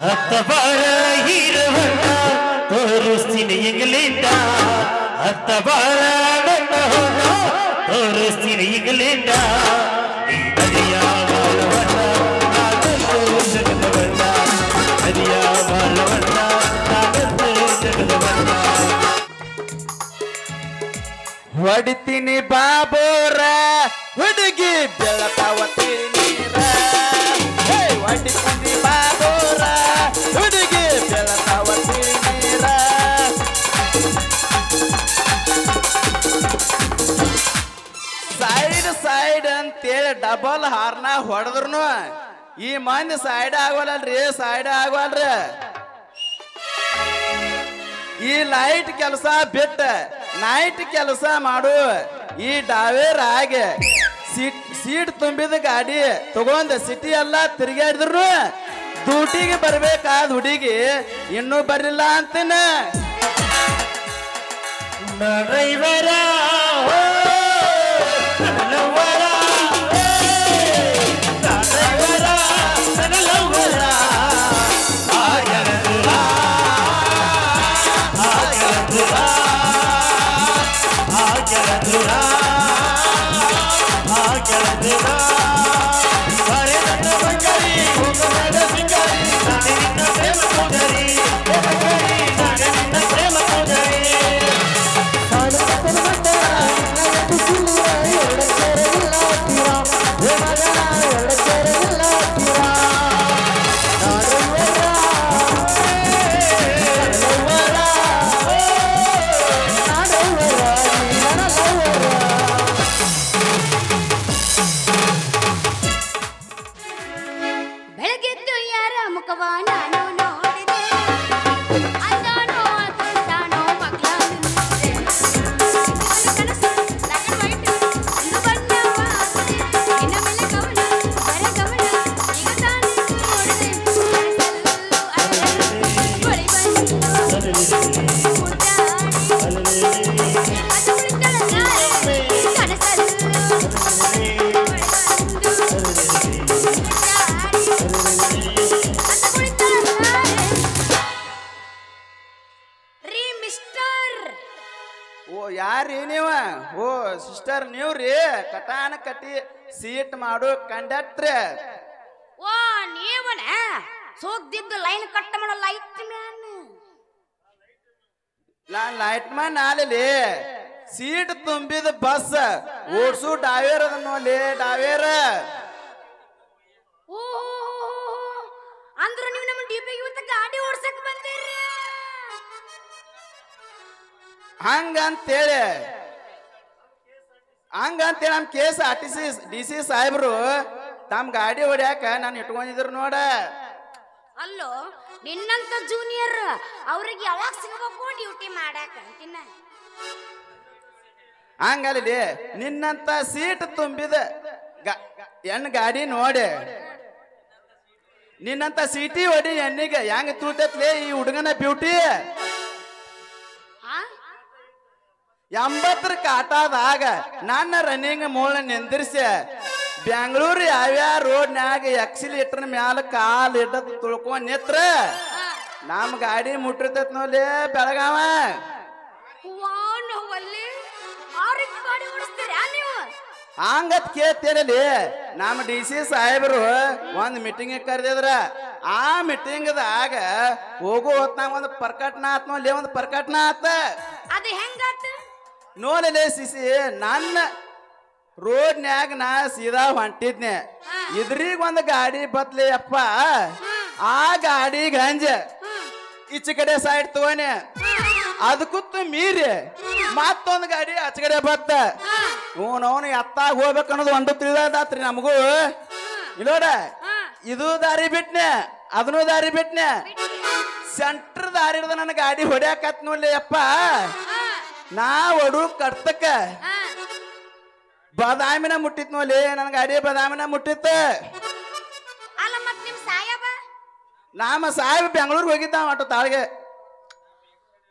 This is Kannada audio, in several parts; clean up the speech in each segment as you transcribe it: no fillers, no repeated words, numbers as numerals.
ಅತ್ತ ಬಾಳ ಹೀರವಣ್ಣ ತೋರಿಸ್ತೀನಿ ಇಂಗ್ಲಿಂದ ಅತ್ತ ಬಾಳ ಬಣ್ಣ ತೋರಿಸ್ತೀನಿ ಇಂಗ್ಲಿಂದ ಈ ನದಿಯ ಬಾಳವಣ್ಣ ನಾಗಂತೂ ಜಗದವಣ್ಣ ನದಿಯ ಬಾಳವಣ್ಣ ನಾಗಂತೂ ಜಗದವಣ್ಣ ಹೊಡಿತೀನಿ ಬಾಬೋರ ಹುಡುಗಿ ಬೆಳತಾವತಿ ನೀರ ಹೊಡಿತೀನಿ ಬಾಬೋರ ಹುಡುಗಿ ಬೆಳತಾವತಿ ನೀರ ಸೈಡ್ ಸೈಡ್ ಅಂತೇಳಿ ಡಬಲ್ ಹಾರ್ನ ಹೊಡೆದ್ರು ಈ ಮಂದಿ ಸೈಡ್ ಆಗೋಲ್ರಿ ಸೈಡ್ ಆಗೋಲ್ರಿ ಈ ಲೈಟ್ ಕೆಲಸ ಬಿಟ್ಟ ನೈಟ್ ಕೆಲಸ ಮಾಡು ಈ ಡಾವೇರ್ ಹಾಗೆ ಸೀಟ್ ತುಂಬಿದ ಗಾಡಿ ತಗೊಂಡ ಸಿಟಿ ಎಲ್ಲ ತಿರುಗಾಡಿದ್ರು ಡ್ಯೂಟಿಗೆ ಬರ್ಬೇಕಾದ ಹುಡುಗಿ ಇನ್ನೂ ಬರಲಿಲ್ಲ ಅಂತೇನ ಡ್ರೈವರ ಯಾರೀ ನೀವ ಓ ಸಿಸ್ಟರ್ ನೀವ್ರಿ ಕಟಾನ ಕಟ್ಟಿ ಸೀಟ್ ಮಾಡು ಕಂಡಕ್ಟ್ರ ಓ ನೀವನ ಸೋಗ್ದಿದ್ದು ಲೈನ್ ಕಟ್ ಮಾಡೋ ಲೈಟ್ ಮ್ಯಾನ್ ನಾನ್ ಲೈಟ್ ಮ್ಯಾನ್ ಆಲಿ ಸೀಟ್ ತುಂಬಿದ ಬಸ್ ಓಡ್ಸು ಡಾವೇರ್ ಅದನ್ನೋಲಿ ಡಾವೇರ ಓ ಅಂದ್ರ ನೀವು ನಮ್ಮ ಡಿಪಿಗೆ ಇವತ್ತು ಗಾಡಿ ಓಡ್ಸಕ್ ಬಂದಿರಿ ಹಂಗಂತೇಳಿ ನಮ್ ಕೇಸ್ DC ಸಾಹೇಬ್ರು ತಮ್ಮ ಗಾಡಿ ಹೊಡ್ಯಾಕ ನಾನು ಇಟ್ಕೊಂಡಿದ್ರು ನೋಡ ಅಲ್ಲೋ ನಿನ್ನಂತ ಜೂನಿಯರ್ ಅವ್ರಿಗೆ ಯಾವಾಗ ಸಿಗಬೇಕು ಡ್ಯೂಟಿ ಮಾಡಾಕ ಅಂತಿನ ಹಂಗಲ್ಲಿ ನಿನ್ನಂತ ಸೀಟ್ ತುಂಬಿದ ಹೆಣ್ಣು ಗಾಡಿ ನೋಡಿ ನಿನ್ನಂತ ಸೀಟಿ ಹೊಡಿ ಹೆಣ್ಣಿಗೆ ಹೆಂಗ ತೂತತ್ಲೆ ಈ ಹುಡುಗನ ಬ್ಯೂಟಿ 80 ಕಾಟಾದಾಗ ನನ್ನ ರನ್ನಿಂಗ್ ಮೂಲ ನಿಂದಿರ್ಸಿ ಬೆಂಗಳೂರು ಯಾವ್ಯಾವ ರೋಡ್ನ್ಯಾಗ ಎಕ್ಸಿಲೇಟರ್ ಮ್ಯಾಲ ಕಾಲ್ ಇಟ್ಟದ್ ತುಳ್ಕೊಂಡ್ ನಿತ್ರ ನಮ್ ಗಾಡಿ ಮುಟ್ಟಿರ್ತೈತ್ ನೋಡ್ಲಿ ಬೆಳಗಾವ ಹಂಗತ್ ಕೇಳ್ತೇನಲ್ಲಿ ನಮ್ಮ DC ಸಾಹೇಬರು ಒಂದ್ ಮೀಟಿಂಗ್ ಕರೆದಿದ್ರ ಆ ಮೀಟಿಂಗ್ದಾಗ ಹೋಗೋ ಹೊತ್ನಾಗ ಒಂದ್ ಪ್ರಕಟಣೆ ಆತ್ ನೋಡ್ಲಿ ಒಂದ್ ಪ್ರಕಟಣೆ ಆತ ಅದು ಹೆಂಗಾತ ನೋಡಲೇ ಸಿಸಿ ನನ್ನ ರೋಡ್ನ್ಯಾಗ ನಾ ಸೀದಾ ಹೊಂಟಿದ್ನೆ ಇದ್ರೀಗ ಒಂದ್ ಗಾಡಿ ಬತ್ಲಿ ಅಪ್ಪ ಆ ಗಾಡಿ ಗಂಜ ಈಚ ಕಡೆ ಸೈಡ್ ತಗೋನೆ ಅದಕ್ಕೂ ಮೀರಿ ಮತ್ತೊಂದ್ ಗಾಡಿ ಆಚ ಕಡೆ ಬತ್ತ ಅವನು ಎತ್ತಾಗ ಹೋಗ್ಬೇಕನ್ನೋದು ಒಂದು ತಿಳಿದಾತ್ರಿ ನಮಗೂ ಇಲ್ಲೋಡ ಇದು ದಾರಿ ಬಿಟ್ನೆ ಅದನ್ನು ದಾರಿ ಬಿಟ್ನೆ ಸೆಂಟ್ರ್ ದಾರಿ ಹಿಡ್ದ ನನ್ನ ಗಾಡಿ ಹೊಡ್ಯಾಕತ್ ನೋಡ್ಲಿ ಅಪ್ಪ ನಾ ಒಡು ಕರ್ತಕ್ಕ ಬದಾಮಿನ ಮುಟ್ಟಿತ್ ನೋಲಿ ನನ್ನ ಗಾಡಿ ಬದಾಮಿನ ಮುಟ್ಟಿತ್ತ ನಮ್ಮ ಸಾಹೇಬ್ ಬೆಂಗಳೂರಿಗೆ ಹೋಗಿದ್ದ ಅಟ್ಟು ತಾಳ್ಗೆ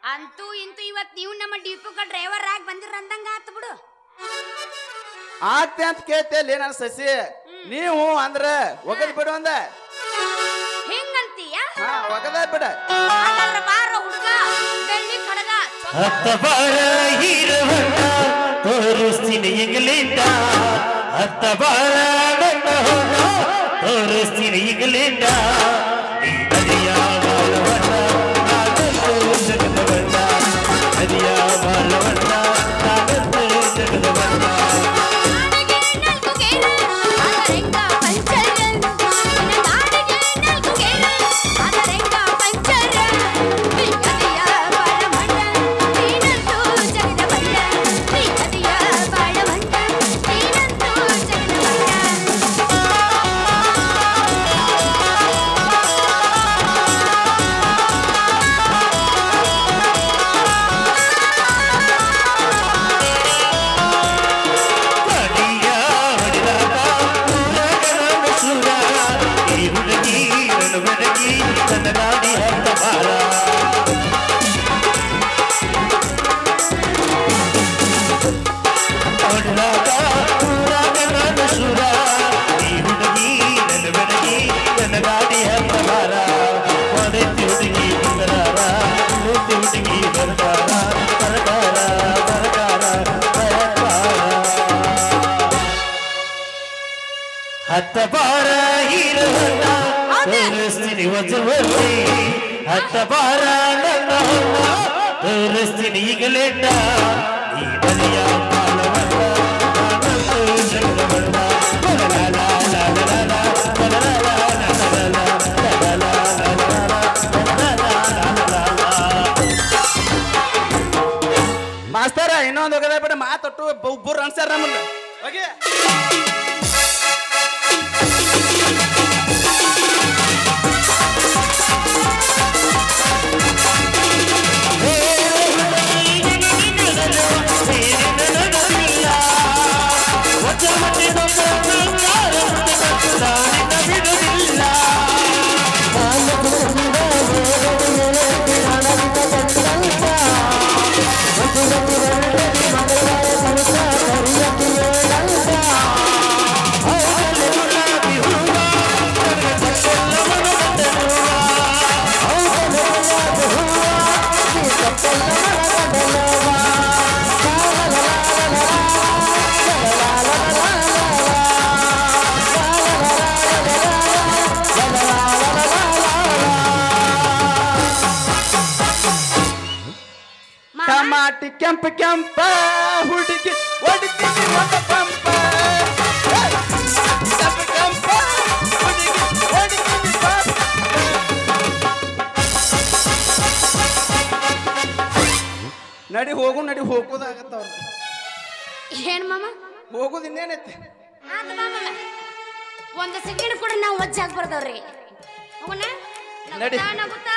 ಅಂತೂ ಇಂತೂ ಇವತ್ತು ನೀವು ನಮ್ಮ ಡಿಪೋಕ ಡ್ರೈವರ್ ಆಗಿ ಬಂದಿರ ಅಂದಂಗ ಆತು ಬಿಡು ಆಗ್ತೆ ಅಂತ ಕೇಳ್ತೇಲಿ ನನ್ನ ಸಸಿ ನೀವು ಅಂದ್ರ ಒಗದ್ ಬಿಡು ಅಂದ ಹೆಂಗಂತೀಯ ಒಗದ ಬಿಡ ಹಾಗಾದ್ರೆ ಬಾರ ಹುಡುಗ ಬೆಳ್ಳಿ ಕಡಗ ಹತ್ತ ಬಾರ ಹೀರವಣ್ಣ ತೋರಿಸ್ತೀನಿ ಇಂಗ್ಲಿಂದ ಹತ್ತ ಬಾರ ನನ್ನ ಹೊನ್ನ ತೋರಿಸ್ತೀನಿ ಇಂಗ್ಲಿಂದ ಈ ನದಿಯ ಬಾಲವಣ್ಣ ನಾನಂತೂ ಜಗದವಣ್ಣ ನದಿಯ ಬಾಲವಣ್ಣ ನಾನಂತೂ ಜಗದವಣ್ಣ ಹತ್ತ ಬಾರ ಹೀರವಣ್ಣ ತೋರಿಸ್ತೀನಿ ವಚವಲ್ಲಿ ಹತ್ತ ಬಾರ ನನ್ನ ಹೊನ್ನ ತೋರಿಸ್ತೀನಿ ಈಗಲೇಟ ಈ ನದಿಯ ಬಾಲವಣ್ಣ ನಾನಂತೂ ಜಗದವಣ್ಣ ಮಾಸ್ತರ ಇನ್ನೊಂದು ಹೋಗದ ಬಿಡ ಮಾತೊಟ್ಟು ಬುರ್ ಅನ್ಸಾರ ನಮ್ಮನ್ನ ಹೋಗಿ ಟಮಾಟಿ ಕೆಂಪ ಕೆಂಪ ಹುಡುಗಿ ಹೊಡಿತೀನಿ ಒಂದು ಪಂಪ ಕೆಂಪ ಕೆಂಪ ಹುಡುಗಿ ಹೊಡಿತೀನಿ ಪಂಪ. ನಡಿ ಹೋಗೋದಾಗತ್ತವ್ರ ಏನ್ ಮಾಮ ಹೋಗೋದು ಇನ್ನೇನೈತೆ ಆತ ಬಾ ಮಾಮ ಒಂದು ಸೆಕೆಂಡ್ ಕೂಡ ನಾವು ಒಜ್ಜಾಗಿ ಬರ್ದವ್ರಿ ಹೋಗೋಣ ನಡಿ. ನಗುತ್ತಾ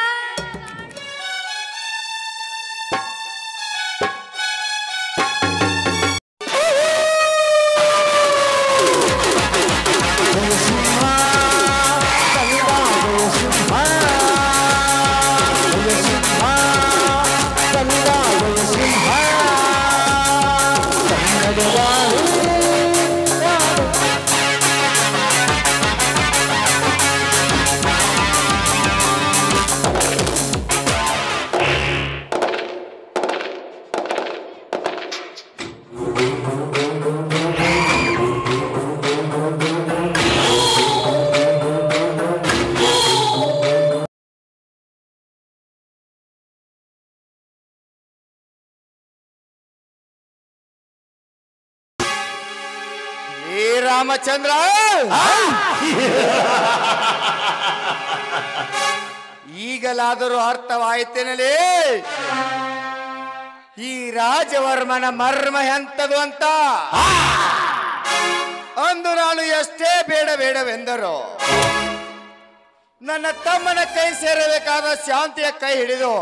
ರಾಮಚಂದ್ರ ಈಗಲಾದರೂ ಅರ್ಥವಾಯಿತೇನಲೇ ಈ ರಾಜವರ್ಮನ ಮರ್ಮ ಎಂತದು ಅಂತ. ಅಂದು ನಾನು ಎಷ್ಟೇ ಬೇಡವೆಂದರು ನನ್ನ ತಮ್ಮನ ಕೈ ಸೇರಬೇಕಾದ ಶಾಂತಿಯ ಕೈ ಹಿಡಿದು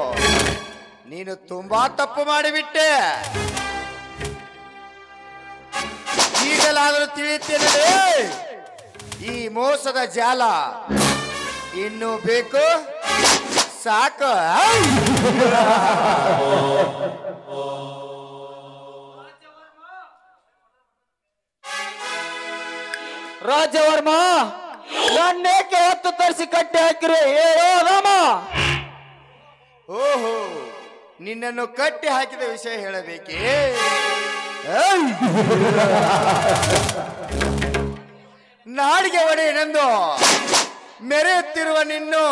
ನೀನು ತುಂಬಾ ತಪ್ಪು ಮಾಡಿಬಿಟ್ಟೆ. ಈಗಲಾದರೂ ತಿಳಿಯುತ್ತೇನೆ ಈ ಮೋಸದ ಜಾಲ ಇನ್ನೂ ಬೇಕು ಸಾಕು. ರಾಜವರ್ಮ ನನ್ನೇಕೆ ಹೊತ್ತು ತರಿಸಿ ಕಟ್ಟಿ ಹಾಕಿರಿ ಹೇಳೋ ರಾಮ. ನಿನ್ನನ್ನು ಕಟ್ಟಿ ಹಾಕಿದ ವಿಷಯ ಹೇಳಬೇಕೇ? ನಾಡಿಗೆ ಒಡೆಯನೆಂದು ಮೆರೆಯುತ್ತಿರುವ ನಿನ್ನು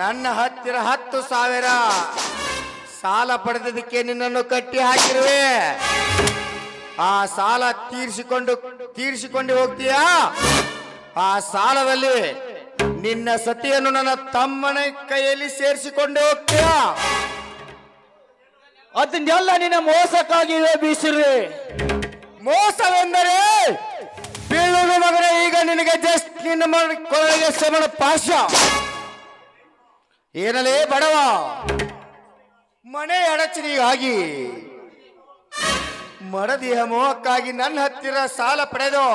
ನನ್ನ ಹತ್ತಿರ 10,000 ಸಾಲ ಪಡೆದದಕ್ಕೆ ನಿನ್ನನ್ನು ಕಟ್ಟಿ ಹಾಕಿರುವೆ. ಆ ಸಾಲ ತೀರಿಸಿಕೊಂಡು ಹೋಗ್ತೀಯಾ? ಆ ಸಾಲದಲ್ಲಿ ನಿನ್ನ ಸತಿಯನ್ನು ನನ್ನ ತಮ್ಮನ ಕೈಯಲ್ಲಿ ಸೇರಿಸಿಕೊಂಡು ಹೋಗ್ತೀಯಾ? ಅದನ್ನೆಲ್ಲ ನಿನ್ನ ಮೋಸಕ್ಕಾಗಿವೆ ಬೀಸಿರ್ರಿ. ಮೋಸವೆಂದರೆ ಬೀಳುವುದು ಮಗನೇ. ಈಗ ನಿನಗೆ ಜಸ್ಟ್ ನಿನ್ನ ಕೊರಳಿಗೆ ಶ್ರಮಣ ಪಾಶ. ಏನಲೇ ಬಡವ, ಮನೆ ಅಡಚಣೆಗಾಗಿ ಮಡದಿಯ ಮೋಹಕ್ಕಾಗಿ ನನ್ನ ಹತ್ತಿರ ಸಾಲ ಪಡೆದು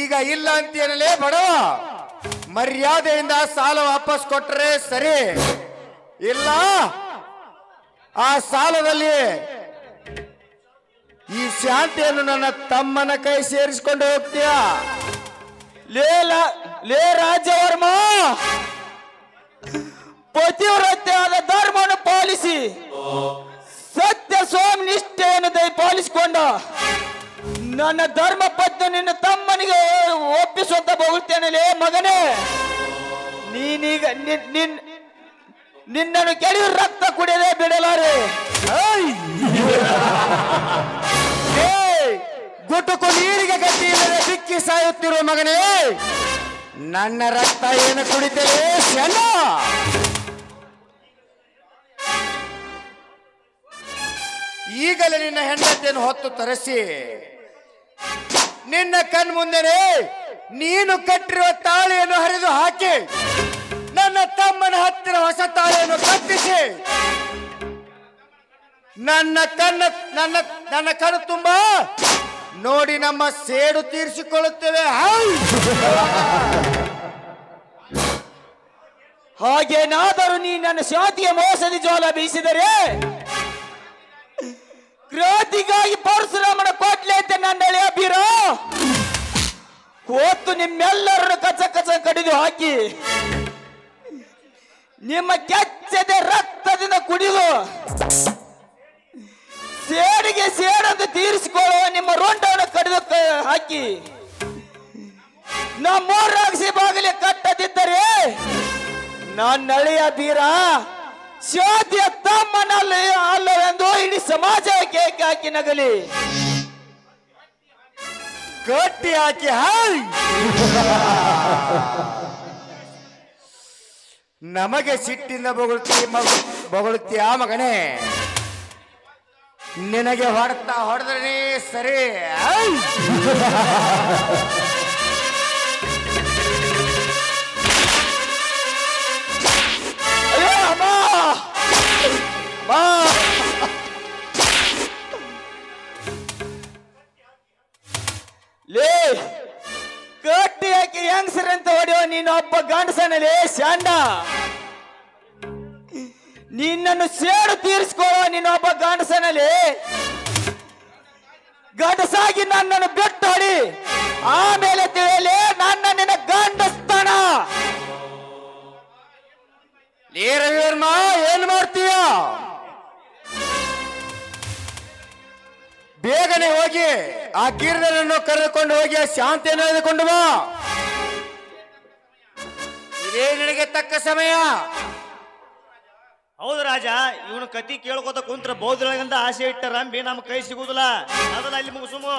ಈಗ ಇಲ್ಲ ಅಂತೇನಲೇ ಬಡವ. ಮರ್ಯಾದೆಯಿಂದ ಸಾಲ ವಾಪಸ್ ಕೊಟ್ಟರೆ ಸರಿ, ಇಲ್ಲ ಆ ಸಾಲದಲ್ಲಿ ಈ ಶಾಂತಿಯನ್ನು ನನ್ನ ತಮ್ಮನ ಕೈ ಸೇರಿಸಿಕೊಂಡು ಹೋಗ್ತೀಯಾ? ಲೇ ರಾಜವರ್ಮ, ಪತಿವ್ರತ್ಯಾದ ಧರ್ಮವನ್ನು ಪಾಲಿಸಿ ಸತ್ಯ ಸೋಮನಿಷ್ಠೆಯನ್ನು ಪಾಲಿಸಿಕೊಂಡ ನನ್ನ ಧರ್ಮ ಪತ್ನಿ ನಿನ್ನ ತಮ್ಮನಿಗೆ ಒಪ್ಪಿಸುವಂತ ಬಹುತ್ತೇನೆ ಮಗನೇ. ನೀನೀಗ ನಿನ್ನನ್ನು ಕೆಳಗೆ ರಕ್ತ ಕುಡಿಯದೆ ಬಿಡಲಾರೆ. ಗುಟುಕು ನೀರಿಗೆ ಗಟ್ಟಿ ಇಲ್ಲದೆ ಬಿಕ್ಕಿ ಸಾಯುತ್ತಿರುವ ಮಗನೇ, ನನ್ನ ರಕ್ತ ಏನು ಕುಡಿತೇವೆ ಶನ? ಈಗಲೇ ನಿನ್ನ ಹೆಂಡತಿಯನ್ನು ಹೊತ್ತು ತರಿಸಿ ನಿನ್ನ ಕಣ್ಮುಂದೆನೆ ನೀನು ಕಟ್ಟಿರುವ ತಾಳಿಯನ್ನು ಹರಿದು ಹಾಕಿ ನನ್ನ ತಮ್ಮನ ಹತ್ತಿರ ಹೊಸ ತಾಳಿಯನ್ನು ಕಟ್ಟಿಸಿ ನನ್ನ ಕಣ್ಣು ತುಂಬಾ ನೋಡಿ ನಮ್ಮ ಸೇಡು ತೀರಿಸಿಕೊಳ್ಳುತ್ತೇವೆ. ಹಾಗೇನಾದರೂ ನೀ ನನ್ನ ಶಾಂತಿಯ ಮೋಸದ ಜ್ವಾಲ ಬೀಸಿದರೆ ಕ್ರಾಂತಿಗಾಗಿ ಪರಶುರಾಮನ ಕೊಡ್ಲೆ ಅಂತ ನನ್ನ ಎಳೆಯ ಬೀರ ಹೊತ್ತು ನಿಮ್ಮೆಲ್ಲರನ್ನು ಕಚ ಕಡಿದು ಹಾಕಿ ನಿಮ್ಮ ಕೆಚ್ಚದ ರಕ್ತದಿಂದ ಕುಡಿದು ಸೇಡಿಗೆ ಸೇಡಂದು ತೀರಿಸಿಕೊಳ್ಳುವ ನಿಮ್ಮ ರೋಂಡವನ್ನು ಕಡಿದು ಹಾಕಿ ನಮ್ಮೂರಾಗಿಸಿ ಬಾಗಿಲೆ ಕಟ್ಟದಿದ್ದರೆ ನನ್ನ ಅಳಿಯ ಬೀರ ಶಾಂತಿಯ ತಮ್ಮನಲ್ಲಿ ಅಲ್ಲವೆಂದು ಇಡೀ ಸಮಾಜಕ್ಕೆ ಹಾಕಿ ನಗಲಿ ಕಟ್ಟಿ ಹಾಕಿ ನಮಗೆ ಸಿಟ್ಟಿಂದ ಬೊಗಳುತ್ತೀಯ ಮಗನೇ. ನಿನಗೆ ಹೊಡೆದ್ರೆ ಸರಿ. ಅಯ್ಯೋ ಅಮ್ಮ, ಲೇ ಕಟ್ಟಿ ಹಾಕಿ ಹೆಂಗಸರಂತ ಹೊಡೆಯೋ ನೀನು ಒಬ್ಬ ಗಂಡಸನಲ್ಲಿ ಶಾಂಡ. ನಿನ್ನನ್ನು ಸೇಡು ತೀರಿಸಿಕೊಳ್ಳುವ ನೀನೊಬ್ಬ ಗಂಡಸನಲ್ಲಿ ಗಂಡಸಾಗಿ ನನ್ನನ್ನು ಬಿಟ್ಟು ಹೊಡಿ, ಆಮೇಲೆ ತಿಳಿಯಲಿ ನನ್ನ ನಿನ್ನ ಗಂಡಸ್ತಾನ. ರವಿವರ್ಮ ಏನ್ ಮಾಡ್ತೀಯ? ಬೇಗನೆ ಹೋಗಿ ಆ ಗಿರಿಧರನ್ನು ಕರೆದುಕೊಂಡು ಹೋಗಿ ಆ ಶಾಂತಿಯನ್ನು ಎಳೆದುಕೊಂಡು ಬಾ. ಇದೇ ನಿನಗೆ ತಕ್ಕ ಸಮಯ. ಹೌದು ರಾಜ, ಇವನು ಕತಿ ಕೇಳ್ಕೊತ ಕುಂತ್ರ ಬೌದ್ಧಗಳಿಂದ ಆಸೆ ಇಟ್ಟ ರಂಬಿ ನಮ್ಮ ಕೈ ಸಿಗುದಿಲ್ಲ. ಅದಲ್ಲ ಅಲ್ಲಿ ಮುಗಿಸುಮು.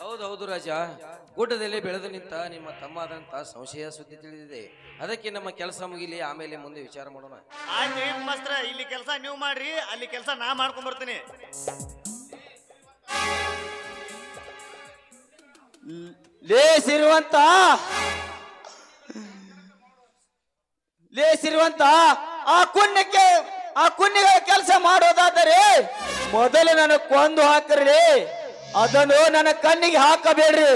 ಹೌದು ರಾಜ, ಗುಡ್ಡದಲ್ಲಿ ಬೆಳೆದು ನಿಂತ ನಿಮ್ಮ ತಮ್ಮದಂತ ಸಂಶಯ ಸುದ್ದಿ ತಿಳಿದಿದೆ. ಅದಕ್ಕೆ ನಮ್ಮ ಕೆಲಸ ಮುಗಿಲಿ, ಆಮೇಲೆ ಮುಂದೆ ವಿಚಾರ ಮಾಡೋಣ. ಆಯ್ತು ಮಾಸ್ತ್ರ, ಇಲ್ಲಿ ಕೆಲಸ ನೀವು ಮಾಡ್ರಿ, ಅಲ್ಲಿ ಕೆಲಸ ನಾ ಮಾಡ್ಕೊಂಡ್ ಬರ್ತೀನಿ. ಲೇಸಿರುವಂತ ಆ ಕುನ್ನಿಗಳ ಕೆಲಸ ಮಾಡೋದಾದರೆ ಮೊದಲು ನನ್ನ ಕೊಂದು ಹಾಕ್ರಿ, ಅದನ್ನು ನನ್ನ ಕಣ್ಣಿಗೆ ಹಾಕಬೇಡ್ರಿ.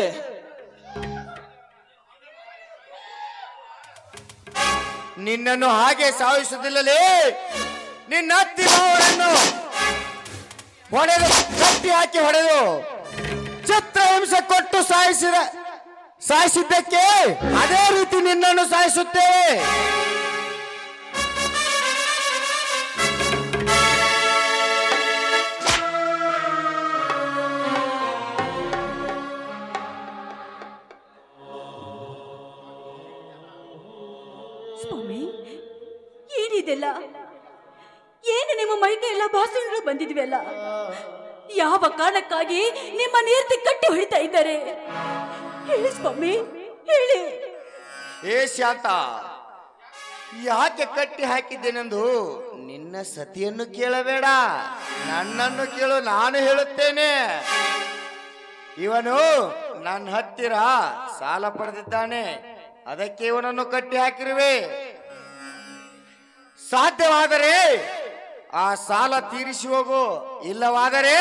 ನಿನ್ನನ್ನು ಹಾಗೆ ಸಾಯಿಸುವುದಿಲ್ಲಲೇ. ನಿನ್ನ ಅತ್ತಿ ಮಾವನನ್ನು ಹೊಡೆದು ಕಟ್ಟಿ ಹಾಕಿ ಹೊಡೆದು ಚಿತ್ರಹಿಂಸೆ ಕೊಟ್ಟು ಸಾಯಿಸಿದ್ದಕ್ಕೆ ಅದೇ ರೀತಿ ನಿನ್ನನ್ನು ಸಾಯಿಸುತ್ತೇವೆ. ಸ್ವಾಮಿ, ಏನಿದೆಲ್ಲ? ಏನು ನಿಮ್ಮ ಮೈಗೆ ಎಲ್ಲ ಬಾಸುಗಳು ಬಂದಿದ್ವಲ್ಲ? ಯಾವ ಕಾರಣಕ್ಕಾಗಿ ನಿಮ್ಮ ನೀರ್ತಿ ಕಟ್ಟಿ ಹೊಡಿತಾ ಇದ್ದಾರೆ? ಹೇಳಿ ಸ್ವಾಮಿ, ಹೇಳಿ. ಏ ಶಾಂತ, ಯಾಕೆ ಕಟ್ಟಿ ಹಾಕಿದ್ದೇನೆಂದು ನಿನ್ನ ಸತಿಯನ್ನು ಕೇಳಬೇಡ, ನನ್ನನ್ನು ಕೇಳು. ನಾನು ಹೇಳುತ್ತೇನೆ. ಇವನು ನನ್ನ ಹತ್ತಿರ ಸಾಲ ಪಡೆದಿದ್ದಾನೆ, ಅದಕ್ಕೆ ಇವನನ್ನು ಕಟ್ಟಿ ಹಾಕಿರುವೆ. ಸಾಧ್ಯವಾದರೆ ಆ ಸಾಲ ತೀರಿಸಿ ಹೋಗು, ಇಲ್ಲವಾದರೆ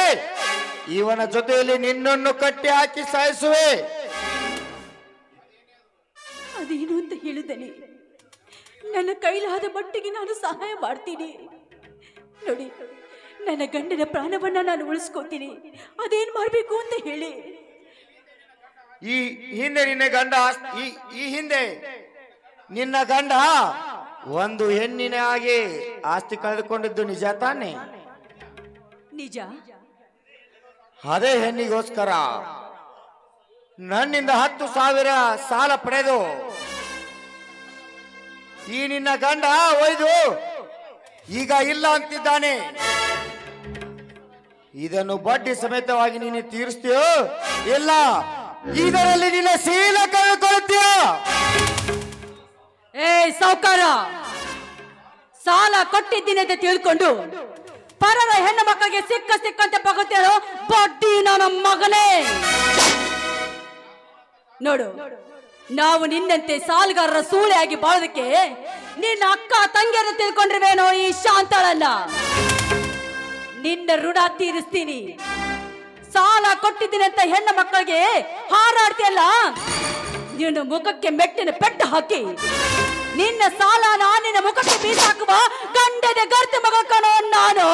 ಇವನ ಜೊತೆಯಲ್ಲಿ ನಿನ್ನನ್ನು ಕಟ್ಟಿ ಹಾಕಿ ಸಾಯಿಸುವೆ. ಅದೇನು ಅಂತ ಹೇಳಿದ್ದೇನೆ. ನನ್ನ ಕೈಲಾದ ಮಟ್ಟಿಗೆ ನಾನು ಸಹಾಯ ಮಾಡ್ತೀನಿ. ನೋಡಿ, ನನ್ನ ಗಂಡನ ಪ್ರಾಣವನ್ನ ನಾನು ಉಳಿಸ್ಕೋತೀನಿ. ಅದೇನ್ ಮಾಡ್ಬೇಕು ಅಂತ ಹೇಳಿ. ಈ ಹಿಂದೆ ನಿನ್ನ ಗಂಡ ಒಂದು ಹೆಣ್ಣಿನ ಆಗಿ ಆಸ್ತಿ ಕಳೆದುಕೊಂಡಿದ್ದು ನಿಜ ತಾನೆ? ನಿಜ. ಅದೇ ಹೆಣ್ಣಿಗೋಸ್ಕರ ನನ್ನಿಂದ 10,000 ಸಾಲ ಪಡೆದು ಈ ನಿನ್ನ ಗಂಡ ಒಯ್ದು ಈಗ ಇಲ್ಲ ಅಂತಿದ್ದಾನೆ. ಇದನ್ನು ಬಡ್ಡಿ ಸಮೇತವಾಗಿ ನೀನು ತೀರಿಸ್ತೀಯೋ ಇಲ್ಲ ಇದರಲ್ಲಿ ನಿನ್ನ ಶೀಲ ಕಳ್ಕೊಳ್ತೀಯೋ? ಏ ಸಾವುಕಾರ, ಸಾಲ ಕೊಟ್ಟಿದ್ದೀನಿ ಅಂತ ತಿಳ್ಕೊಂಡು ಪರರ ಹೆಣ್ಣು ಮಕ್ಕಳಿಗೆ ಸಿಕ್ಕಂತೆ ಪಗುತ್ತೇಳೋ ಬಡ್ಡಿ ನನ್ನ ಮಗನೇ. ನೋಡು, ನಾವು ನಿನ್ನಂತೆ ಸಾಲಗಾರರ ಸೂಳೆಯಾಗಿ ಬಾಳೋದಕ್ಕೆ ನಿನ್ನ ಅಕ್ಕ ತಂಗಿಯರು ತಿಳ್ಕೊಂಡಿರುವೇನೋ ಈ ಶಾಂತಳನ್ನ. ನಿನ್ನ ಋಣ ತೀರಿಸ್ತೀನಿ. ಸಾಲ ಕೊಟ್ಟಿದ್ದೀನಿ ಅಂತ ಹೆಣ್ಣು ಮಕ್ಕಳಿಗೆ ಹಾರಾಡ್ತಿಯಲ್ಲ, ನಿನ್ನ ಮುಖಕ್ಕೆ ಮೆಟ್ಟಿನ ಪೆಟ್ಟು ಹಾಕಿ ನಿನ್ನ ಸಾಲ ನಿನ್ನ ಮುಖಕ್ಕೆ ಬೀಸಾಕುವ ಗಂಡದ ಗರ್ತಿ ಮಗ ಕಣೋ ನಾನು.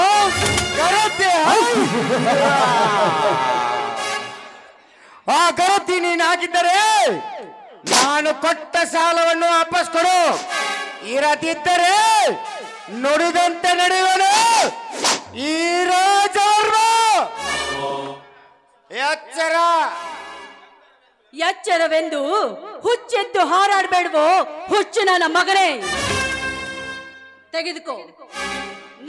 ಆ ಗರತಿ ನೀನಾಗಿದ್ದರೆ ನಾನು ಕೊಟ್ಟ ಸಾಲವನ್ನು ವಾಪಸ್ ಕೊಡು, ಇರದಿದ್ದರೆ ನುಡಿದಂತೆ ನಡೆಯುವನು ಈ ರಾಜರು. ಎಚ್ಚರ. ಎಚ್ಚರವೆಂದು ಹುಚ್ಚೆದ್ದು ಹಾರಾಡ್ಬೇಡ್ವೋ ಹುಚ್ಚು ನನ್ನ ಮಗನೇ. ತೆಗೆದುಕೋ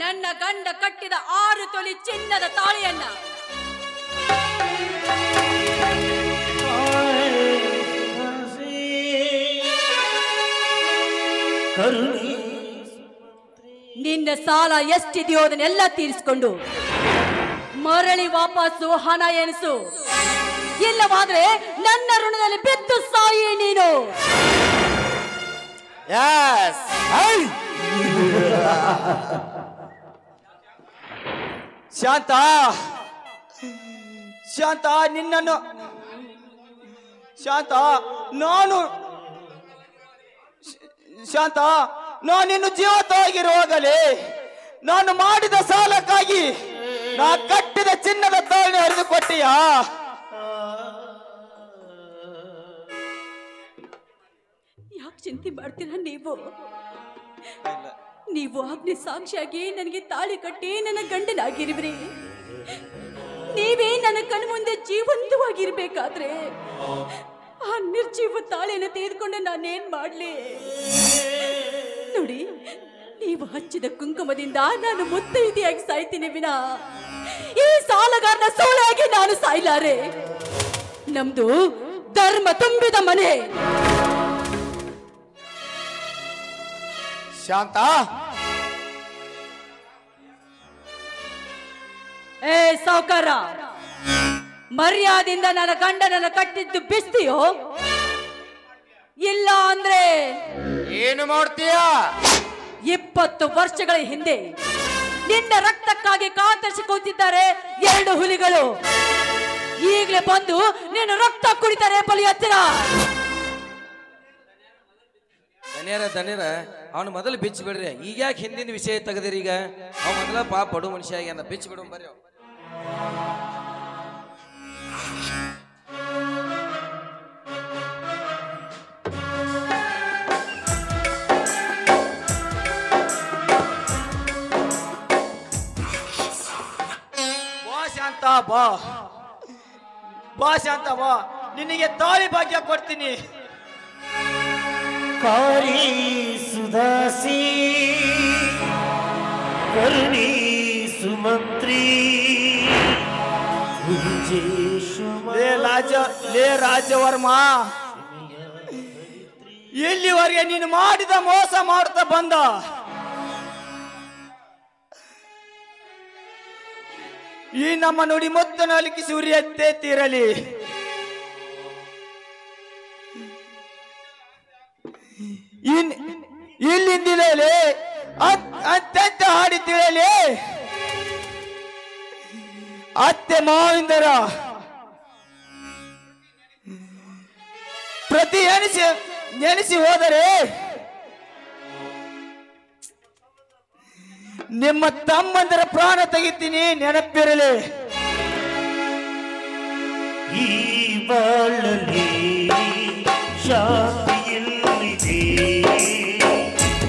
ನನ್ನ ಗಂಡ ಕಟ್ಟಿದ 6 ತೊಲಿ ಚಿನ್ನದ ತಾಳಿಯನ್ನ. ನಿನ್ನ ಸಾಲ ಎಷ್ಟಿದೆಯೋ ಅದನ್ನೆಲ್ಲ ತೀರಿಸಿಕೊಂಡು ಮರಳಿ ವಾಪಸ್ಸು ಹಣ ಎಣಿಸು, ಇಲ್ಲವಾದ್ರೆ ನನ್ನ ಋಣದಲ್ಲಿ ಬಿದ್ದು ಸಾಯಿ ನೀನು. ಶಾಂತ, ಶಾಂತ, ನಿನ್ನನ್ನು ಶಾಂತ, ನಾನು ನಿನ್ನ ಜೀವತವಾಗಿರುವಾಗಲೇ ನಾನು ಮಾಡಿದ ಸಾಲಕ್ಕಾಗಿ ನಾ ಕಟ್ಟಿದ ಚಿನ್ನದ ತಾಳಿ ಹರಿದು ಕೊಟ್ಟಿಯಾ? ಯಾಕೆ ಚಿಂತೆ ಮಾಡ್ತೀರಾ ನೀವು ಆಜ್ಞೆ ಸಾಕ್ಷಿಯಾಗಿ ನನಗೆ ತಾಳಿ ಕಟ್ಟಿ ನನ್ನ ಗಂಡನಾಗಿರುವ್ರಿ. ನೀವೇ ನನ್ನ ಕಣ್ಮುಂದೆ ಜೀವಂತವಾಗಿರ್ಬೇಕಾದ್ರೆ ಆ ನಿರ್ಜೀವ ತಾಳಿಯನ್ನು ತೆಗೆದುಕೊಂಡು ನಾನೇನ್ ಮಾಡ್ಲಿ? ನೋಡಿ, ನೀವು ಹಚ್ಚಿದ ಕುಂಕುಮದಿಂದ ನಾನು ಮುತ್ತೈದೆಯಾಗಿ ಸಾಯ್ತೀನಿ ವಿನ ಈ ಸಾಲಗಾರನ ಸೋಲಾಗಿ ನಾನು ಸಾಯ್ಲಾರೆ. ನಮ್ದು ಧರ್ಮ ತುಂಬಿದ ಮನೆ. ಶಾಂತ, ಏ ಸಾವುಕಾರ, ಮರ್ಯಾದೆಯಿಂದ ನನ್ನ ಗಂಡನನ್ನ ಕಟ್ಟಿದ್ದು ಬಿಸ್ತೀಯೋ ಇಲ್ಲ ಅಂದ್ರೆ ಏನು ಮಾಡ್ತೀಯ? 20 ವರ್ಷಗಳ ಹಿಂದೆ ನಿನ್ನ ರಕ್ತಕ್ಕಾಗಿ ಕಾತರಿಸಿ ಕೂತಿದ್ದಾರೆ 2 ಹುಲಿಗಳು. ಈಗಲೇ ಬಂದು ನಿನ್ನ ರಕ್ತ ಕುಡಿತಾರೆ ಬಲಿ ಹತ್ತಿರ. ಧನ್ಯರ ಅವನು ಮೊದಲು ಬಿಚ್ಚಿ ಬಿಡ್ರಿ. ಈಗ ಯಾಕೆ ಹಿಂದಿನ ವಿಷಯ ತೆಗದಿರಿ? ಈಗ ಅವ ಮೊದಲ ಪಾಪ ಬಡು ಮನುಷ್ಯ ಆಗ್ಯಾನ, ಬಿಚ್ಚಿ ಬಿಡು ಬರ್ರಿ. ಶಾಂತ, ಬಾ ಶಾಂತ, ಬಾ, ನಿನಗೆ ತಾಳಿ ಭಾಗ್ಯ ಕೊಡ್ತೀನಿ. ಪಾರಿ ಸುಧಾಸಿ ಕರುಣಿ ಸುಮಂತ್ರಿ ಲೇ ರಾಜವರ್ಮ, ಇಲ್ಲಿವರೆಗೆ ನೀನು ಮಾಡಿದ ಮೋಸ ಮಾಡ್ತಾ ಬಂದ ಈ ನಮ್ಮ ನುಡಿ ಮುತ್ತನ ಅಲಿಕಿಸಿ ಉರಿಯತ್ತೆ ತೀರಲಿ. ಇಲ್ಲಿಂದಿಲೇ ಅತ್ಯಂತ ಹಾಡಿ ತಿಳಿಯಲಿ. ಅತ್ತೆ ಮಾವಿಂದರ ಪ್ರತಿ ನೆನೆಸಿ ಹೋದರೆ ನಿಮ್ಮ ತಮ್ಮಂದರ ಪ್ರಾಣ ತೆಗಿತೀನಿ, ನೆನಪಿರಲಿ. ಈ ಬಾಳಲಿ ಶಾಂತಿಯಲ್ಲಿದೆ,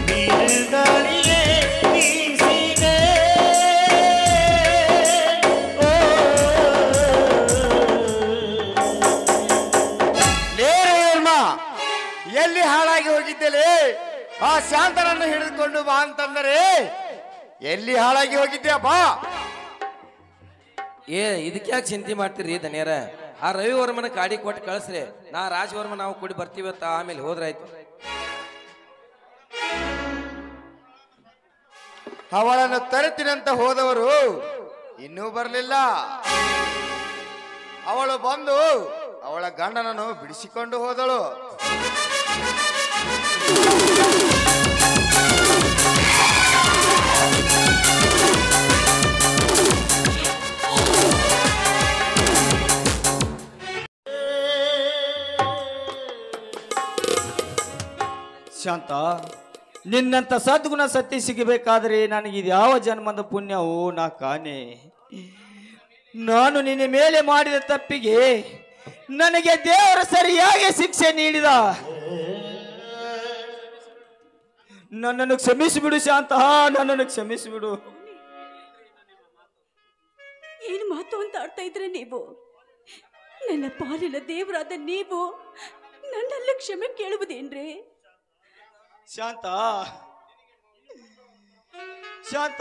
ಬಿರುಗಾಳಿಯೇ ಬೀಸಿದೆ. ಎಲ್ಲಿ ಹಾಳಾಗಿ ಹೋಗಿದ್ದೇಲೆ? ಆ ಶಾಂತನನ್ನು ಹಿಡಿದುಕೊಂಡು ಬಾ ಅಂತಂದರೆ ಎಲ್ಲಿ ಹಾಳಾಗಿ ಹೋಗಿದ್ಯಾ? ಬಾ. ಇದಕ್ಕೆ ಯಾಕೆ ಚಿಂತೆ ಮಾಡ್ತೀರಿ ದನಿಯರ? ಆ ರವಿವರ್ಮನ ಕಾಡಿ ಕೊಟ್ಟು ಕಳಿಸ್ರಿ, ನಾ ರಾಜವರ್ಮ ನಾವು ಕೂಡಿ ಬರ್ತೀವತ್ತ, ಆಮೇಲೆ ಹೋದ್ರಾಯ್ತು. ಅವಳನ್ನು ತರುತ್ತೀನಂತ ಹೋದವರು ಇನ್ನೂ ಬರಲಿಲ್ಲ. ಅವಳು ಬಂದು ಅವಳ ಗಂಡನನ್ನು ಬಿಡಿಸಿಕೊಂಡು ಹೋದಳು. ಶಾಂತ, ನಿನ್ನಂತ ಸದ್ಗುಣ ಸತ್ಯ ಸಿಗಬೇಕಾದ್ರೆ ನನಗಿದು ಯಾವ ಜನ್ಮದ ಪುಣ್ಯವು ನಾ ಕಾಣೆ. ನಾನು ನಿನ್ನ ಮೇಲೆ ಮಾಡಿದ ತಪ್ಪಿಗೆ ನನಗೆ ದೇವರ ಸರಿಯಾಗಿ ಶಿಕ್ಷೆ ನೀಡಿದ. ನನ್ನನ್ನು ಕ್ಷಮಿಸಿಬಿಡು ಶಾಂತ, ನನ್ನನ್ನು ಕ್ಷಮಿಸಿಬಿಡು. ಏನು ಮಾತು ಅಂತ ಆಡ್ತಾ ಇದ್ರೆ ನೀವು? ನನ್ನ ಪಾಲಿನ ದೇವರಾದ ನೀವು ನನ್ನೆಲ್ಲ ಕ್ಷಮೆ ಕೇಳುವುದೇನ್ರಿ? ಶಾಂತ, ಶಾಂತ,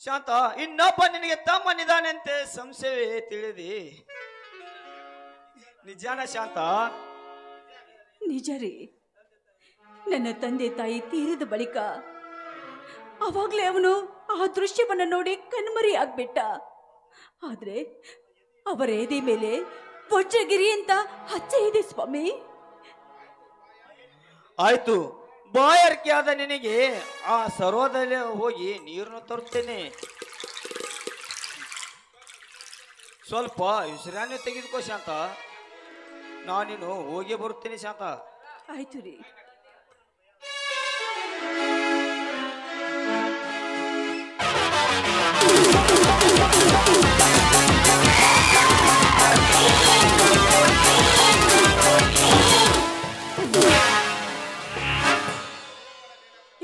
ಶಾಂತ, ಇನ್ನೊಬ್ಬ ನಿನಗೆ ತಮ್ಮನಿದಾನಂತೆ ಸಂಶಯವೇ ತಿಳಿದಿ? ನಿಜಾನ ಶಾಂತ? ನಿಜ ರೀ. ನನ್ನ ತಂದೆ ತಾಯಿ ತೀರಿದ ಬಳಿಕ ಅವಾಗ್ಲೇ ಅವನು ಆ ದೃಶ್ಯವನ್ನ ನೋಡಿ ಕಣ್ಮರಿ ಆಗ್ಬಿಟ್ಟ. ಆದ್ರೆ ಅವರ ಎದೆ ಮೇಲೆ ವಜ್ರಗಿರಿ ಅಂತ ಹಚ್ಚೆ ಇದೆ ಸ್ವಾಮಿ. ಆಯ್ತು, ಬಾಯಾರಿಕೆ ಆದ ನಿನಗೆ ಆ ಸರೋವರದಲ್ಲಿ ಹೋಗಿ ನೀರನ್ನು ತರುತ್ತೇನೆ. ಸ್ವಲ್ಪ ವಿಶ್ರಾಂತಿ ತೆಗೆದುಕೋ ಶಾಂತ, ನಾನಿನ್ನು ಹೋಗಿ ಬರುತ್ತೇನೆ ಶಾಂತ. ಆಯ್ತು ರೀ.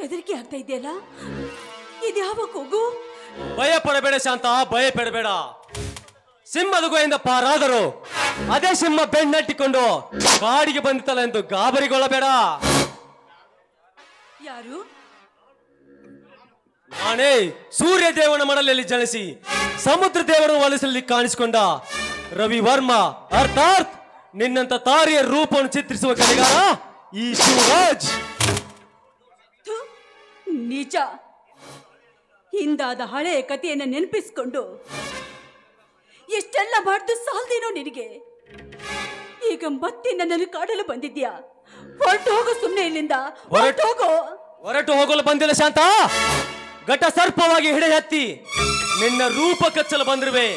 ಹೆದರಿಕೆ ಆಗ್ತಾ ಇದೆಯಲ್ಲ, ಇದ್ಯಾವ ಕೂಗು? ಭಯ ಪಡಬೇಡ ಶಾಂತ, ಭಯ ಪಡಬೇಡ. ಸಿಂಹದ ಗುಹೆಯಿಂದ ಪಾರಾದರು ಅದೇ ಸಿಂಹ ಬೆನ್ನಟ್ಟಿಕೊಂಡು ಕಾಡಿಗೆ ಬಂದಿತ್ತಲ್ಲ ಎಂದು ಗಾಬರಿಗೊಳ್ಳಬೇಡ. ಯಾರು? ನಾನೇ ಸೂರ್ಯ ದೇವನ ಮಡಲಲ್ಲಿ ಜನಿಸಿ ಸಮುದ್ರ ದೇವರನ್ನು ಒಲಿಸಲಿ ಕಾಣಿಸಿಕೊಂಡ ರವಿವರ್ಮ, ಅರ್ಥಾತ್ ನಿನ್ನಂತ ತಾರಿಯ ರೂಪವನ್ನು ಚಿತ್ರಿಸುವ ಕಲೆಗಾರ ಈ ಶಿವರಾಜ್. ನಿಜ. ಹಿಂದಾದ ಹಳೆಯ ಕಥೆಯನ್ನ ನೆನಪಿಸಿಕೊಂಡು ಎಷ್ಟೆಲ್ಲ ಮಾಡ್ದು ಸಾಲ್ದೇನೋ ನಿನಗೆ. ಈಗ ಮತ್ತೆ ನನ್ನನ್ನು ಕಾಡಲು ಬಂದಿದ್ಯಾ? ಹೊರಟು ಹೋಗು ಸುಮ್ಮನೆ ಇಲ್ಲಿಂದ, ಹೊರಟು ಹೋಗು. ಹೊರಟು ಹೋಗಲು ಬಂದಿಲ್ಲ ಶಾಂತ, ಘಟ ಸರ್ಪವಾಗಿ ಹಿಡೆ ಹತ್ತಿ ನಿನ್ನ ರೂಪ ಕಚ್ಚಲು ಬಂದಿರುವೆ.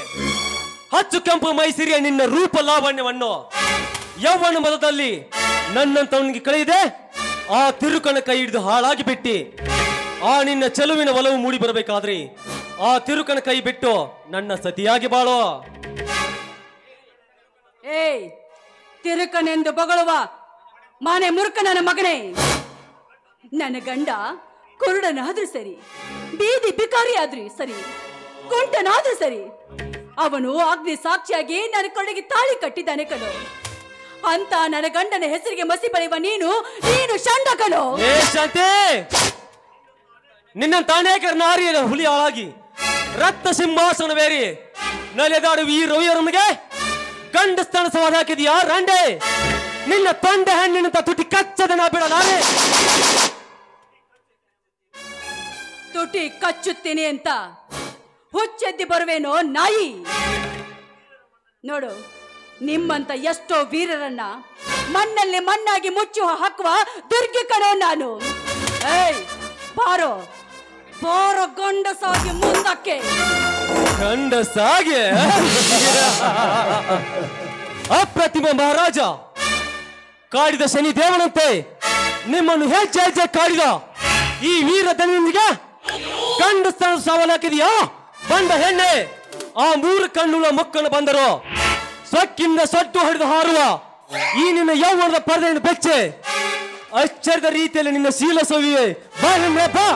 ಹಚ್ಚು ಕೆಂಪು ಮೈಸಿರಿಯ ನಿನ್ನ ರೂಪ ಲಾವಣ್ಯವನ್ನು ಯೌವನ ಮದದಲ್ಲಿ ನನ್ನಂತವನಿಗೆ ಕಳೆಯಿದೆ. ಆ ತಿರುಕನ ಕೈ ಹಿಡಿದು ಹಾಳಾಗಿ ಬಿಟ್ಟಿ ಆ ನಿನ್ನ ಚೆಲುವಿನ ಒಲವು ಮೂಡಿ ಬರಬೇಕಾದ್ರೆ ಆ ತಿರುಕನ ಕೈ ಬಿಟ್ಟು ನನ್ನ ಸತಿಯಾಗಿ ಬಾಳೋ. ಏಯ್, ತಿರುಕನೆಂದು ಬಗಳುವ ಮಾನೆ ಮುರುಕ ನನ್ನ ಮಗನೇ. ನನ್ನ ಗಂಡ ಕುರುಡನಾದ್ರೂ ಸರಿ, ಬೀದಿ ಬಿಕಾರಿ ಆದ್ರೂ ಸರಿ, ಕುಂಟನಾದ್ರೂ ಸರಿ, ಅವನು ಅಗ್ನಿ ಸಾಕ್ಷಿಯಾಗಿ ನನ್ನ ಕೊನೆಗೆ ತಾಳಿ ಕಟ್ಟಿದ್ದಾನೆ ಕಣೋ. ಅಂತ ನನ್ನ ಗಂಡನ ಹೆಸರಿಗೆ ಮಸಿ ಬಳಿಯುವ ನೀನು ಷಂಡಕನು. ಏ ಶಾಂತಿ, ನಿನ್ನಂತ ಅನೇಕ ನಾರಿಯರ ಹುಲಿ ಹಾಳಾಗಿ ರಕ್ತ ಸಿಂಹಾಸನವೇರಿ ನಲೆದಾಡುವ ಈ ರವಿಯರೊಂದಿಗೆ ಗಂಡ ಸ್ಥಾನ ಸವಾದ ಹಾಕಿದೀಯಾ ರಾಂಡೆ? ನಿನ್ನ ತೊಂಡೆ ಹಣ್ಣಿನಂತ ತುಟಿ ಕಚ್ಚದನ ಬಿಡಲಾರೆ. ತುಟಿ ಕಚ್ಚುತ್ತೇನೆ ಅಂತ ಹುಚ್ಚೆದ್ದಿ ಬರುವೇನೋ ನಾಯಿ? ನೋಡು, ನಿಮ್ಮಂತ ಎಷ್ಟೋ ವೀರರನ್ನ ಮಣ್ಣಲ್ಲಿ ಮಣ್ಣಾಗಿ ಮುಚ್ಚಿ ಹಾಕುವ ದುರ್ಗಿ ಕಣೋ ನಾನು. ಏಯ್ ಬಾರೋ ಬಾರೋ ಗಂಡಸಾಗಿ ಮುಂದಕ್ಕೆ. ಗಂಡಸಾಗೆ ಅಪ್ರತಿಮ ಮಹಾರಾಜ ಕಾಡಿದ ಶನಿ ದೇವನಂತೆ ನಿಮ್ಮನ್ನು ಹೆಜ್ಜೆ ಹೆಜ್ಜೆ ಕಾಡಿದ ಈ ವೀರ ದನಿಯೊಂದಿಗೆ ಗಂಡ ಸ್ಥಾನ ಸವಾಲು ಹಾಕಿದೆಯಾ ಬಂದ ಹೆಣ್ಣೆ? ಆ 3 ಕಣ್ಣುಗಳ ಮಕ್ಕಳು ಬಂದರು ಸೊಕ್ಕಿಂದ ಸೊಟ್ಟು ಹೊಡೆದು ಹಾರುವ ಈ ನಿನ್ನ ಯೌವನದ ಪರದೆಯನ್ನು ಬೆಚ್ಚೆ ಆಶ್ಚರ್ಯದ ರೀತಿಯಲ್ಲಿ ನಿನ್ನ ಶೀಲ ಸವಿಯೇ ಬಾ ನನ್ನ ಬಾ.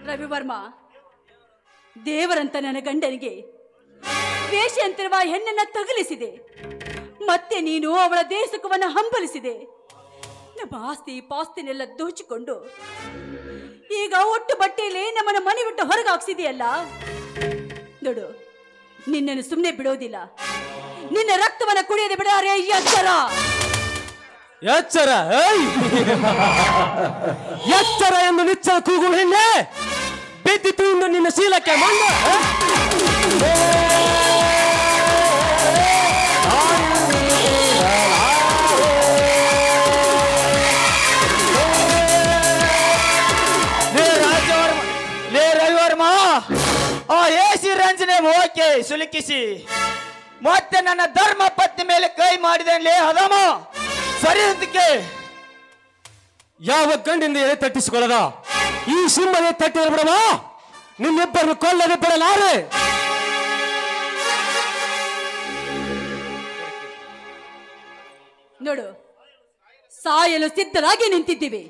ರವಿವರ್ಮ, ದೇವರಂತ ನನ್ನ ಗಂಡನಿಗೆ ವೇಷ ಅಂತಿರುವ ಹೆಣ್ಣನ್ನ ತಗುಲಿಸಿದೆ. ಮತ್ತೆ ನೀನು ಅವಳ ದೇಶಕವನ್ನ ಹಂಬಲಿಸಿದೆ. ನಮ್ಮ ಆಸ್ತಿ ಪಾಸ್ತಿನೆಲ್ಲ ದೋಚಿಕೊಂಡು ಈಗ ಒಟ್ಟು ಬಟ್ಟೆಯಲ್ಲಿ ನಮ್ಮನ್ನ ಮನೆ ಬಿಟ್ಟು ಹೊರಗೆ ಹಾಕ್ಸಿದೆಯಲ್ಲ. ನೋಡು, ನಿನ್ನನ್ನು ಸುಮ್ಮನೆ ಬಿಡೋದಿಲ್ಲ. ನಿನ್ನ ರಕ್ತವನ್ನ ಕುಡಿಯದೆ ಬಿಡಾರೆ ಎಚ್ಚರ ಎಚ್ಚರ ಎಚ್ಚರ ಎಂದು ನಿಚ್ಚಳ ಕೂಗು ಹೆಣ್ಣೆ ಬಿದ್ದಿತು ಎಂದು ನಿನ್ನ ಶೀಲಕ್ಕೆ ಮಂಡ. ರವಿವರ್ಮ, ಆ ಏಸಿ ರಂಜನೆ ಮೋಹಕ್ಕೆ ಸುಲುಕಿಸಿ ಮತ್ತೆ ನನ್ನ ಧರ್ಮ ಪತ್ನಿ ಮೇಲೆ ಕೈ ಮಾಡಿದೆ ಹದಮ ಸರಿ ಅದಕ್ಕೆ. ಯಾವ ಗಂಡಿಂದ ಎಳೆ ತಟ್ಟಿಸಿಕೊಳ್ಳದ ಈ ಸಿಂಹನೇ ತಟ್ಟಿದ ಬಿಡವ, ನಿನ್ನಿಬ್ಬರನ್ನು ಕೊಲ್ಲದೆ ಬಿಡಲಾರೆ. ನೋಡು, ಸಾಯಲು ಸಿದ್ಧರಾಗಿ ನಿಂತಿದ್ದೀವಿ.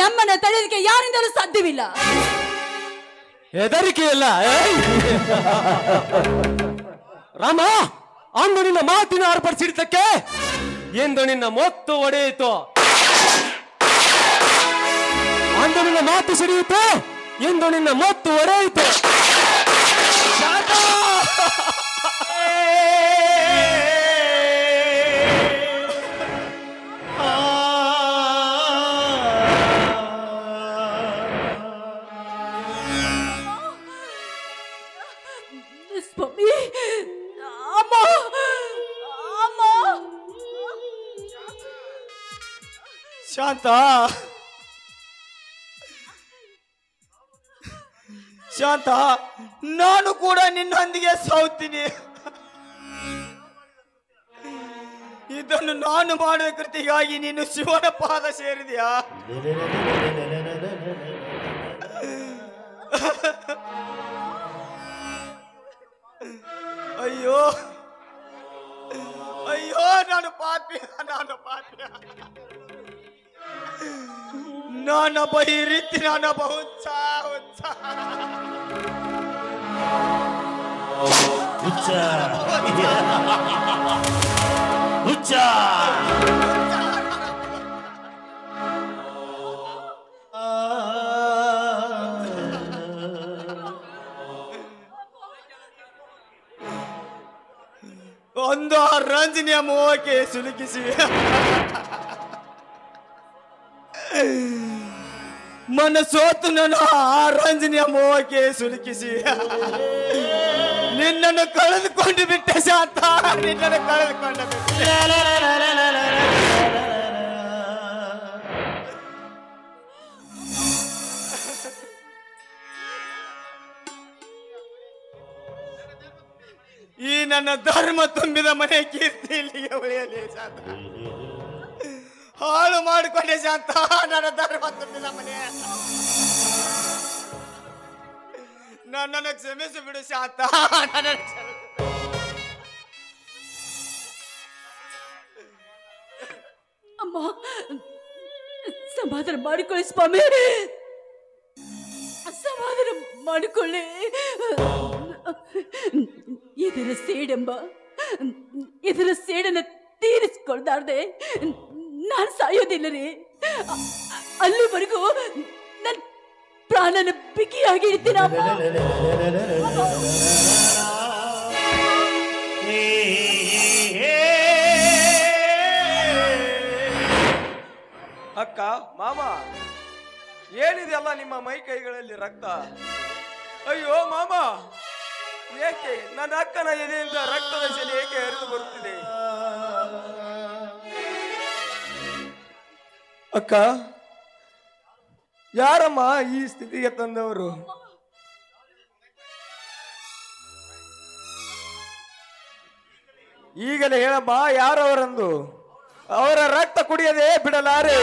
ನಮ್ಮನ್ನ ತಡೆಯಲಿಕ್ಕೆ ಯಾರಿಂದಲೂ ಸಾಧ್ಯವಿಲ್ಲ. ಹೆದರಿಕೆ ಇಲ್ಲ. ರಾಮ, ಅಂದು ನಿನ್ನ ಮಾತಿನ ಆರ್ಪಡಿಸಿದ್ದಕ್ಕೆ ಎಂದು ನಿನ್ನ ಮೊತ್ತು ಒಡೆಯಿತು. ಅಂದು ನಿನ್ನ ಮಾತು ಸಿಡಿಯಿತು, ಎಂದು ನಿನ್ನ ಮೊತ್ತು ಒಡೆಯಿತು. ಸ್ವಾಮಿ, ಅಮ್ಮ ಅಮ್ಮ. ಶಾಂತ, ಶಾಂತ, ನಾನು ಕೂಡ ನಿನ್ನೊಂದಿಗೆ ಸೌತೀನಿ. ಇದನ್ನು ನಾನು ಮಾಡಿದ ಕೃತಿಗಾಗಿ ನೀನು ಶಿವನ ಪಾದ ಸೇರಿದೆಯಾ? ಅಯ್ಯೋ ಅಯ್ಯೋ, ನಾನು ಪಾಪಿ, ನಾನೊಬ್ಬ ಈ ರೀತಿ ನಾನೊಬ್ಬ ಹುಚ್ಚ. ಒಂದು ರಂಜನೆಯ ಮೋಹಕ್ಕೆ ಸಿಲುಕಿಸಿ ಮನಸೋತು ನಾನು ಆ ರಂಜನೆಯ ಮೋಹಕ್ಕೆ ಸಿಲುಕಿಸಿ ನಿನ್ನನ್ನು ಕಳೆದುಕೊಂಡು ಬಿಟ್ಟೆ ಶಾಂತ, ನಿನ್ನನ್ನು ಕಳೆದುಕೊಂಡು ಬಿಟ್ಟೆ. ಈ ನನ್ನ ಧರ್ಮ ತುಂಬಿದ ಮನೆ ಕೀರ್ತಿ ಇಲ್ಲಿಗೆ ಉಳಿಯಲಿ ಶಾಂತ. ಹಾಳು ಮಾಡಿಕೊಂಡೆ ಶಾಂತ ನನ್ನ ಧರ್ಮ ತುಂಬಿದ ಮನೆ. ನನ್ನನ್ನು ಕ್ಷಮಿಸಿ ಬಿಡು ಶಾಂತ, ನನ್ನನ್ನು ಅಮ್ಮ, ಸಮಾಧಾನ ಮಾಡಿಕೊಳ್ಳಿ ಸ್ವಾಮಿ, ಸಮಾಧಾನ ಮಾಡಿಕೊಳ್ಳಿ. ಇದರ ಸೇಡೆಂಬ ಇದರ ಸೇಡನ್ನು ತೀರಿಸ್ಕೊಳ್ದಾರ್ದೆ ನಾನು ಸಾಯೋದಿಲ್ಲ ರೀ. ಅಲ್ಲಿವರೆಗೂ ನನ್ನ ಪ್ರಾಣನ ಬಿಗಿಯಾಗಿ ಇಡ್ತೀನಿ ಅಮ್ಮ. ಅಕ್ಕ ಮಾಮ ಏನಿದೆಯಲ್ಲ ನಿಮ್ಮ ಮೈ ಕೈಗಳಲ್ಲಿ ರಕ್ತ? ಅಯ್ಯೋ ಮಾಮ, ಏಕೆ ನನ್ನ ಅಕ್ಕನ ಎದೆಯಿಂದ ರಕ್ತದ ಸೆಲೆ ಏಕೆ ಹರಿದು ಬರುತ್ತಿದೆ? ಅಕ್ಕ, ಯಾರಮ್ಮ ಈ ಸ್ಥಿತಿಗೆ ತಂದವರು? ಈಗಲೇ ಹೇಳಮ್ಮ, ಯಾರವರಂದು? ಅವರ ರಕ್ತ ಕುಡಿಯದೆ ಬಿಡಲಾರೆ.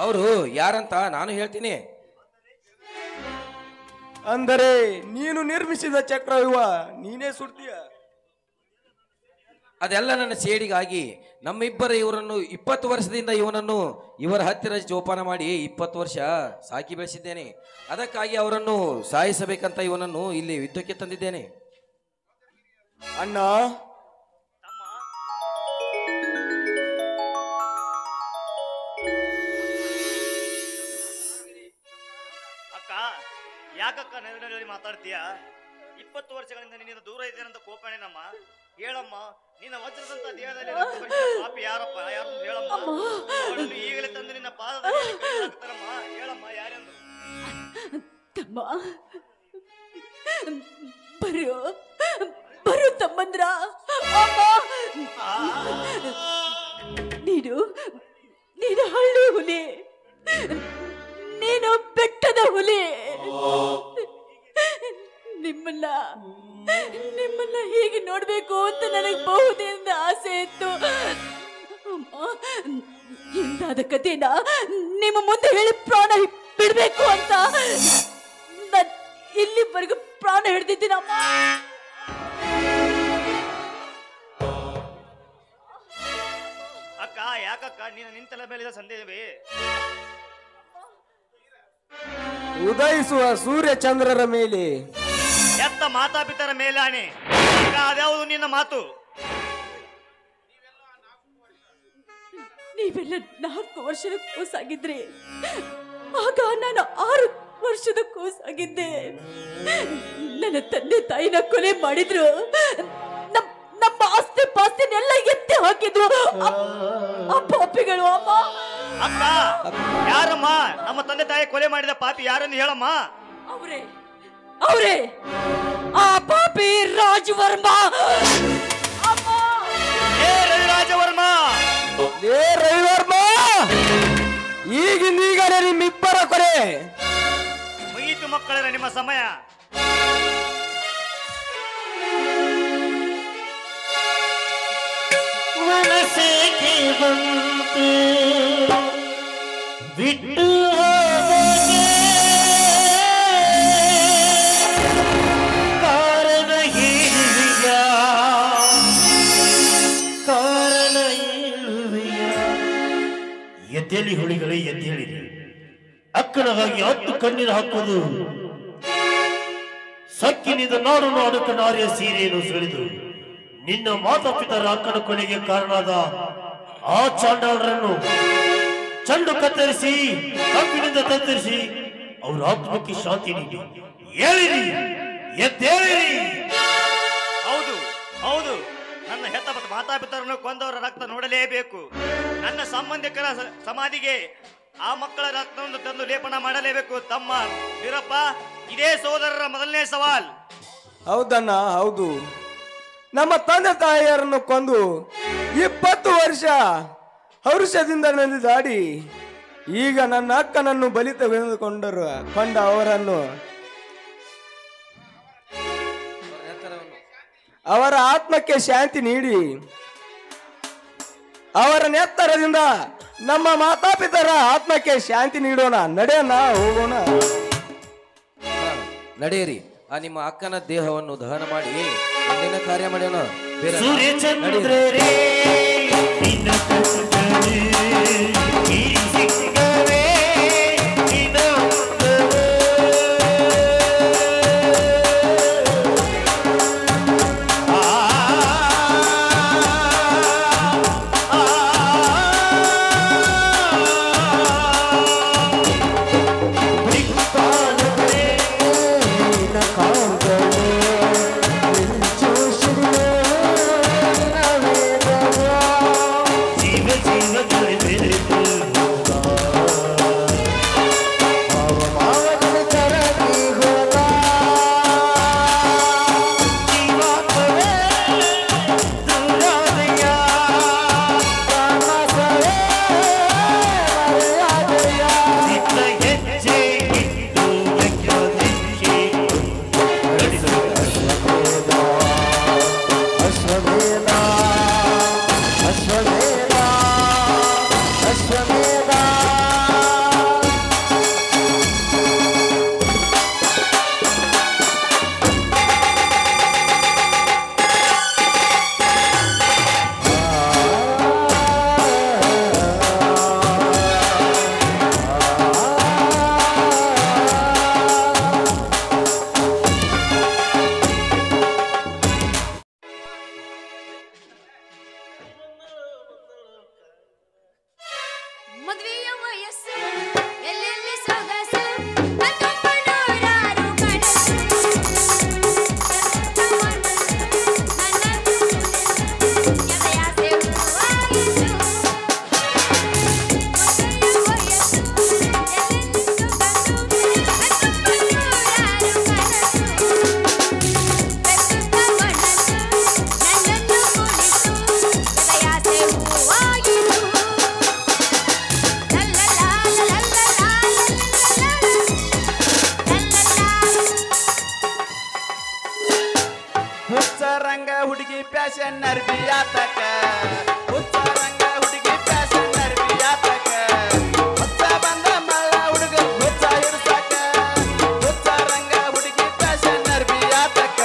ಅವರು ಯಾರಂತ ನಾನು ಹೇಳ್ತೀನಿ. ಅಂದರೆ ನೀನು ನಿರ್ಮಿಸಿದ ಚಕ್ರವ್ಯೂಹ ನೀನೇ ಸುಡ್ತೀಯ? ಅದೆಲ್ಲ ನನ್ನ ಸೇಡಿಗಾಗಿ ನಮ್ಮಿಬ್ಬರ ಇವರನ್ನು 20 ವರ್ಷದಿಂದ ಇವರ ಹತ್ತಿರ ಜೋಪಾನ ಮಾಡಿ 20 ವರ್ಷ ಸಾಕಿ ಬೆಳೆಸಿದ್ದೇನೆ. ಅದಕ್ಕಾಗಿ ಅವರನ್ನು ಸಾಯಿಸಬೇಕಂತ ಇವನನ್ನು ಇಲ್ಲಿ ಯುದ್ಧಕ್ಕೆ ತಂದಿದ್ದೇನೆ. ಅಣ್ಣ, ಅಕ್ಕ ಯಾಕಕ್ಕ ನೆರಳಿ ಮಾತಾಡ್ತೀಯ? 20 ವರ್ಷಗಳಿಂದ ನಿನ್ನಿಂದ ದೂರ ಇದ್ದೇನಂತ ಕೋಪಣೆನಮ್ಮ. ಹೇಳಮ್ಮ, ನಿನ್ನ ವಜ್ರದಂತ ದೇಹದಲ್ಲಿ ಪಾಪಿ ಯಾರಪ್ಪ? ಯಾರು ಹೇಳಮ್ಮ. ಅವಳನ್ನು ಈಗಲೇ ತಂದು ನಿನ್ನ ಪಾದದಲ್ಲಿ ಕೈ ಹಾಕ್ತಾರಮ್ಮ. ಹೇಳಮ್ಮ, ಯಾರೆಂದು? ತಮ್ಮ, ಬರು ತಮ್ಮಂದ್ರ. ನೀನು ಹಳ್ಳಿ ಹುಲಿ, ನೀನು ಬೆಟ್ಟದ ಹುಲಿ. ನಿಮ್ಮನ್ನ ಹೀಗೆ ನೋಡ್ಬೇಕು ಅಂತ ನನಗೆ ಬಹುದಿನ ಆಸೆ ಇತ್ತು. ಎಂದಾದ ಕಥೆನ ನಿಮ್ಮ ಮುಂದೆ ಹೇಳಿ ಪ್ರಾಣ ಬಿಡ್ಬೇಕು ಅಂತ ನಾನು ಇಲ್ಲಿವರೆಗೂ ಪ್ರಾಣ ಹಿಡ್ದಿದ್ದೀನಮ್ಮ. ಅಕ್ಕ, ಯಾಕಕ್ಕ ನೀನು ನಿಂತಲ ಮೇಲೆ ಸಂದೇಹವೇ? ಉದಯಿಸುವ ಸೂರ್ಯ ಚಂದ್ರರ ಮೇಲೆ, ಎತ್ತ ಮಾತಾಪಿತರ ಮೇಲಾಣೆ. ಅಕ್ಕ, ಅದ್ಯಾವುದು ನಿನ್ನ ಮಾತು? ನೀವೆಲ್ಲ 4 ವರ್ಷದ ಕೂಸಾಗಿದ್ರಿ, ಆಗ ನಾನು 6 ವರ್ಷದ ಕೂಸಾಗಿದ್ದೆ. ನನ್ನ ತಂದೆ ತಾಯಿನ ಕೊಲೆ ಮಾಡಿದ್ರು, ನಮ್ಮ ಆಸ್ತಿ ಪಾಸ್ತಿನೆಲ್ಲ ಎತ್ತಿ ಹಾಕಿದ್ರು ಆ ಪಾಪಿಗಳು. ಅಮ್ಮ, ಅಕ್ಕ, ಯಾರಮ್ಮ ನಮ್ಮ ತಂದೆ ತಾಯಿ ಕೊಲೆ ಮಾಡಿದ ಪಾಪಿ? ಯಾರನ್ನು ಹೇಳಮ್ಮ. ಅವರೇ ಆ ಪಾಪಿ ರಾಜವರ್ಮ. ರಾಜವರ್ಮ, ರವಿವರ್ಮ, ಈಗಿಂದೀಗಲೇ ನಿಮ್ಮಿಬ್ಬರ ಕೊಲೆ ಮುಗೀತು ಮಕ್ಕಳರ ನಿಮ್ಮ ಸಮಯ. ಮನಸ್ಸಿಗೆ ಬಂತು ಬಿಟ್ಟು ಕಾರಣ ಹೇಳುವಿಯ, ಕಾರಣ ಹೇಳುವಿಯ. ಎದ್ದೇಳಿ ಹುಳಿಗಳೇ, ಎದ್ದೇಳಿ. ಅಕ್ಕನಗಾಗಿ 10 ಕಣ್ಣೀರು ಹಾಕೋದು ಸಕ್ಕಿನಿಂದ ನಾಡು ನಾಡುಕ ನಾರಿಯ ಸೀರೆಯನ್ನು ಸುಳಿದು ನಿನ್ನ ಮಾತಾಪಿತರ ಅಕ್ಕನ ಕೊಲೆಗೆ ಕಾರಣವಾದ ಆ ಚಾಂಡಾಲರನ್ನು ಚಂಡು ಕತ್ತರಿಸಿ ಕಬ್ಬಿನಿಂದ ಕತ್ತರಿಸಿ ಅವರ ಆತ್ಮಕ್ಕೆ ಶಾಂತಿ ನೀಡಿ ಹೇಳಿರಿ, ಎದ್ದೇಳಿರಿ. ಹೌದು ಹೌದು, ನನ್ನ ಹೆತ್ತ ಮಾತಾಪಿತರನ್ನು ಕೊಂದವರ ರಕ್ತ ನೋಡಲೇಬೇಕು. ನನ್ನ ಸಂಬಂಧಿಕರ ಸಮಾಧಿಗೆ ಆ ಮಕ್ಕಳ ರಕ್ತವನ್ನು ತಂದು ಲೇಪನ ಮಾಡಲೇಬೇಕು. ತಮ್ಮ ವೀರಪ್ಪ, ಇದೇ ಸೋದರರ ಮೊದಲನೇ ಸವಾಲ್. ಹೌದಣ್ಣ, ಹೌದು. ನಮ್ಮ ತಂದೆ ತಾಯಿಯರನ್ನು ಕೊಂದು 20 ವರ್ಷ ಹರುಷದಿಂದ ನಡೆದಾಡಿ ಈಗ ನನ್ನ ಅಕ್ಕನನ್ನು ಬಲಿ ಕೊಂಡ ಅವರನ್ನು ಅವರ ಆತ್ಮಕ್ಕೆ ಶಾಂತಿ ನೀಡಿ ಅವರ ನೆತ್ತರದಿಂದ ನಮ್ಮ ಮಾತಾಪಿತರ ಆತ್ಮಕ್ಕೆ ಶಾಂತಿ ನೀಡೋಣ. ನಡೆಯೋಣ, ಹೋಗೋಣ. ನಡೆಯಿರಿ. ಆ ನಿಮ್ಮ ಅಕ್ಕನ ದೇಹವನ್ನು ದಹನ ಮಾಡಿ ಮುಂದಿನ ಕಾರ್ಯ ಮಾಡೋಣ. ಸೂರ್ಯಚಂದ್ರರೇ ನಿನ್ನ ಕಣ್ಣಲ್ಲಿ ಈ ಸಿಕ್ಕವೇ ನಿನ್ನ ಮದುವೆಯ ವಯಸ್ಸು ಎಲ್ಲೆಲ್ಲಿ ಸೊಗಸು ಕತ್ತೊಬ್ಬ ನೂರಾರು ಕನಸು ಹುಚ್ಚರಂಗ ಹುಡುಗಿ ಪ್ಯಾಶನ್ ನರ್ಬಿಯಾತಕ ಹುಚ್ಚರಂಗ ಹುಡುಗಿ ಪ್ಯಾಶನ್ ನರ್ಬಿಯಾತಕ ಹುಚ್ಚ ಬಂದ ಮಳ್ಳ ಹುಡುಗ ಹುಚ್ಚ ಹಿಡ್ಸಕ ಹುಚ್ಚರಂಗ ಹುಡುಗಿ ಪ್ಯಾಶನ್ ನರ್ಬಿಯಾತಕ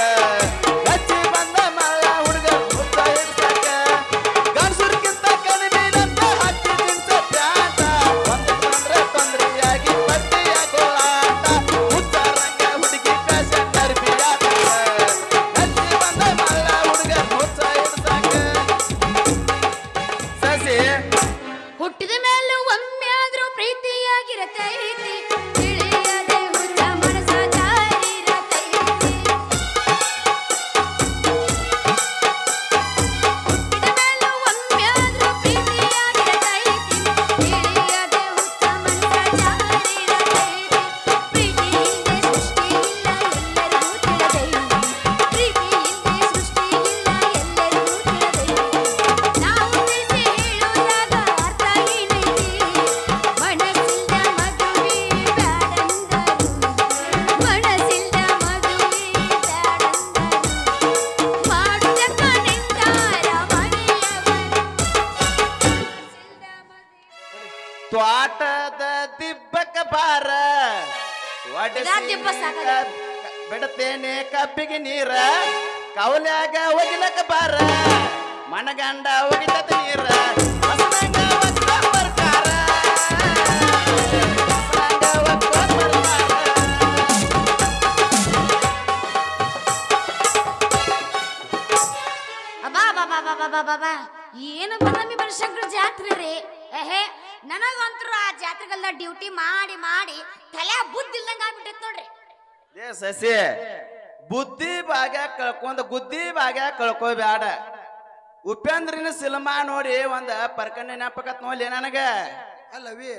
ಗಚ್ಚಿ ಬಂದ ಮಳ್ಳ ಹುಡುಗ ಹುಚ್ಚ ಹಿಡ್ಸಕ ಗಂಡಸರ್ಕಿಂತ ಕಡಿಮೆನಂತ ಹಚ್ಚಿ ತಿಂತ ಪ್ಯಾಂಟ ಒಂದಕ್ಕೆ ತೊಂದರೆಯಾಗಿ ಪಟ್ಟಿಯ ಗೋಳಾಟ ಹುಚ್ಚರಂಗ ಹುಡುಗಿ ಪ್ಯಾಶನ್ ನರ್ಬಿಯಾತಕ ಹುಟ್ಟಿದ ಮೇಲೂ ಒಮ್ಮೆ ಆದ್ರೂ ಪ್ರೀತಿಯಾಗಿರತೈತಿ ತಿಳಿಯದೆ ಹುಚ್ಚ ಮನಸ ಜಾರಿರತೈತಿ ಹುಟ್ಟಿದ ಮೇಲೂ ಒಮ್ಮೆ ಆದ್ರೂ ಪ್ರೀತಿಯಾಗಿರತೈತಿ ತಿಳಿಯದೆ ಹುಚ್ಚ ಮನಸ ಜಾರಿರತೈತಿ ಪ್ರೀತಿ ಇಲ್ಲದೆ ಸೃಷ್ಟಿ ಇಲ್ಲ ಎಲ್ಲರಿಗೂ ತಿಳಿದೈತಿ ಪ್ರೀತಿ ಇಲ್ಲದೆ ಸೃಷ್ಟಿ ಇಲ್ಲ ಎಲ್ಲರಿಗೂ ತಿಳಿದೈತಿ ನಾವು ತಿಳಿಸಿ ಹೇಳುವುದಾಗ ಅರ್ಥ ಏನೈತಿ ಮನಸ್ಸಿಲ್ದ ಮದುವೆ ಬ್ಯಾಡಂದರು ಮನಸ್ಸಿಲ್ದ ಮದುವೆ ಬ್ಯಾಡಂದರು ಮಾಡುವುದಕ್ಕ ನಿಂತಾರ ಮನೆಯವರು ತ್ವಾಟದ ದಿಬ್ಬಕ ಬಾರ ದಿಬ್ಬ ಸಾಕಾಗೈತಿ. ಬಿಡತೇನೆ ಕಬ್ಬಿಗೆ ನೀರ ಕೌಲ್ಯಾಗ ಒಗಿಲಕ ಬಾರ ಮನಗಂಡ ಒಗಿತದ ನೀರ ಹಸನಂಗ ಒಕ್ಕ ಬರ್ತಾರ. ಹಸನಂಗ ಒಕ್ಕ ಬರ್ತಾರ. ಅಬ್ಬಾ ಏನು ಬದಾಮಿ ಬನಶಂಕರ ಜಾತ್ರೆ ರೀ ಏಹೇ ನನಗಂತೂ ಆ ಜಾತ್ರೆಗಲ್ದ ಡ್ಯೂಟಿ ಮಾಡಿ ಮಾಡಿ ತಲೆ ಬುದ್ಧಿ ಇಲ್ದಂಗ ಆಗ್ಬಿಟ್ಟೈತ್ ನೋಡ್ರಿ ಏ ಸಸಿ ಬುದ್ಧಿ ಭಾಗ ಕಳ್ಕೊಂಡ ಗುದ್ದಿ ಭಾಗ ಕಳ್ಕೋಬ್ಯಾಡ. ಉಪೇಂದ್ರನ ಸಿನಿಮಾ ನೋಡಿ ಒಂದ ಪರ್ಕಂಡ ನೆನಪಕತ್ ನೋಡ್ಲಿ ನನಗ ಅಲ್ಲವಿ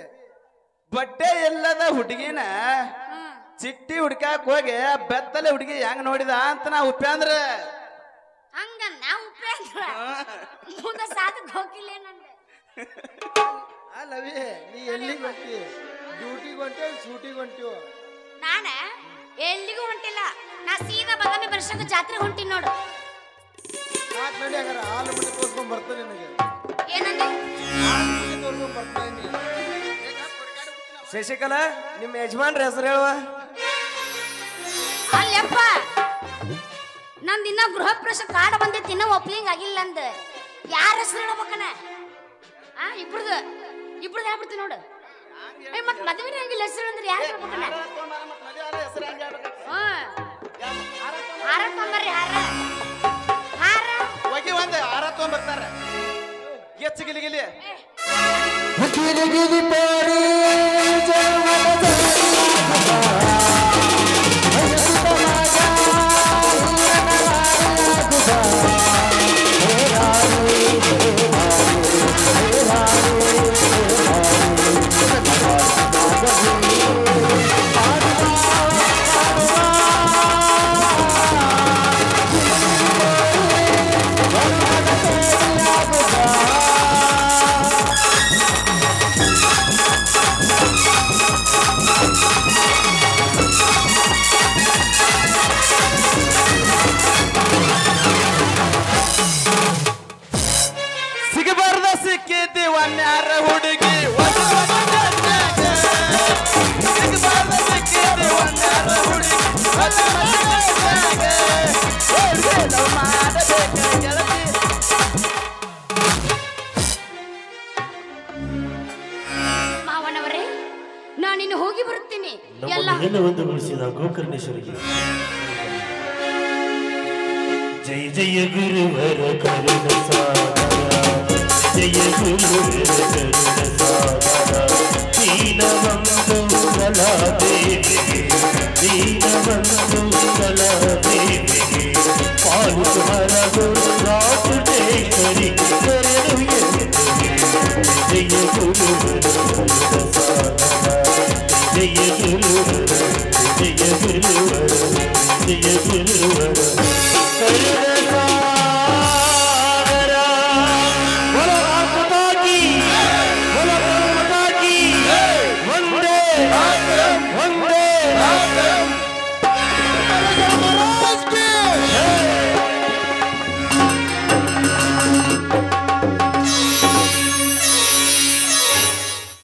ಬಟ್ಟೆ ಇಲ್ಲದ ಹುಡುಗಿನ ಚಿಟ್ಟಿ ಹುಡ್ಕಾಕ್ ಹೋಗಿ ಬೆತ್ತಲೆ ಹುಡುಗಿ ಹೆಂಗ್ ನೋಡಿದ ಅಂತ ನಾ ಉಪೇಂದ್ರ ಹಂಗ ನಾವು ಉಪೇಂದ್ರ ಮುಂದೆ ಸಾಧಕ್ ಹೋಗಿಲ್ಲ ನಂಗೆ ಅಲ್ಲವಿ ನೀ ಎಲ್ಲಿಗೆ ಹೊಂಟಿ ಡ್ಯೂಟಿಗೆ ಹೊಂಟೇವ್ ಶೂಟಿಗೆ ಹೊಂಟಿವ ನಾನ ಎಲ್ಲಿಗೂ ಹೊಂಟಿಲ್ಲ ನಾ ಸೀದಾ ಬದಾಮಿ ಬನಶಂಕರ ಜಾತ್ರೆ ಹೊಂಟಿನಿ ನೋಡು ನಾಲ್ಕು ನಡಿ ಹಂಗಾರ ಹಾಲು ಮನೆ ತೋರ್ಸ್ಕೊಂಡ್ ಬರ್ತೇನೆ ನಿನಗೆ ಏನಂದೆ ಹಾಲು ಮನೆ ತೋರ್ಸ್ಕೊಂಡ್ ಬರ್ತೀನಿ. ಶಶಿಕಲಾ ನಿಮ್ಮ ಯಜಮಾನ್ರ ಹೆಸರು ಹೇಳುವ ಅಲ್ಲಪ್ಪ ನಂದು ಇನ್ನ ಗೃಹ ಪ್ರವೇಶ ಕಾರ್ಡ್ ಬಂದೈತಿ ಇನ್ನ ಓಪನಿಂಗ್ ಆಗಿಲ್ಲ ಅಂದ ಯಾರ ಹೆಸರು ಹೇಳ್ಬೇಕನ ಇಬ್ರದು ಹೇಳ್ಬಿಡ್ತೀನಿ ನೋಡು ಮತ್ ಮದುವೆ ಆಗಿಲ್ಲ ಹೆಸರು ಅಂದ್ರೆ ಯಾರು ಹೇಳ್ಬೇಕನ ಹಾರ ತೊಂಬರ್ರಿ ಹಾರ ಹೋಗಿ ಒಂದ್ ಹಾರ ತಗೊಂಡ್ಬರ್ತಾರ ಗಿಲಿ ಸಿಗಬಾರ್ದ ಸಿಕ್ಕಿದ್ದಿ ಒನ್ಯಾರ ಹುಡುಗಿ ಸಿಗಬಾರ್ದ ಸಿಕ್ಕಿದ್ದಿ ಒನ್ಯಾರ ಹುಡುಗಿ ಮಾವನವರೇ ನಾನಿನ್ನು ಹೋಗಿ ಬರುತ್ತೇನೆ ಎಲ್ಲ ಒಂದು ಉಳಿಸಿದ ಗೋಕರ್ಣೇಶ್ವರಿಗೆ ಜಯ ಜಯ ಗುರುವರ ಕರುಣ ಸಾಗರ ಜಯ ಗುರುವರ ಕರುಣ ಸಾಗರ ಗರಿ